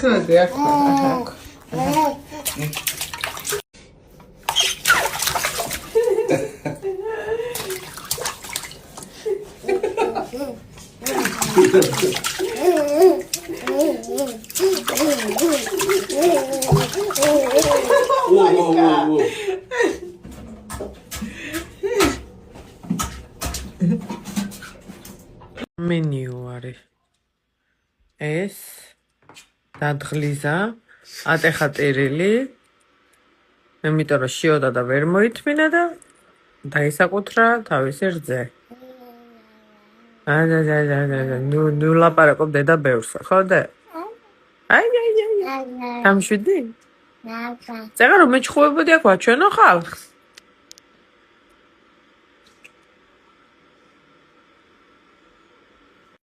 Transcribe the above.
ხროდი აქ მენიუ არის ეს დადღლიზა ატეხა ტერილი იმიტომ რომ შიოდა და ვერ მოითმინა და დაისაკუთრა თავისი რძე ნუ ლაპარაკობ დედა ბევრსა ხო და აი გამშვიდი? წერა რომ მეჩხუბებოდი აქ ვაჩვენო ხალხს